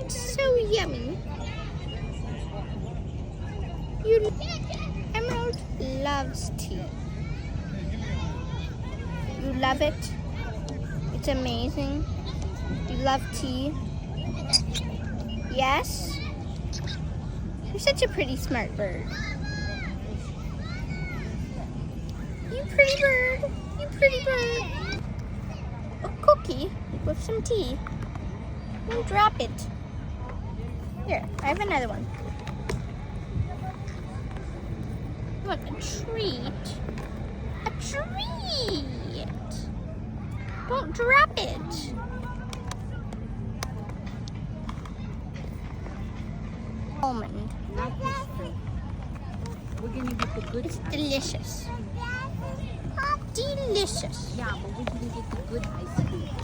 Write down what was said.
It's so yummy. Emerald loves tea. You love it? It's amazing. You love tea? Yes? You're such a pretty smart bird. You pretty bird. You pretty bird. A cookie with some tea. You drop it. Here, I have another one. You want a treat? A treat! Don't drop it. Almond. We're gonna get the good. It's delicious. Delicious. Yeah, but we're gonna get the good ice cream.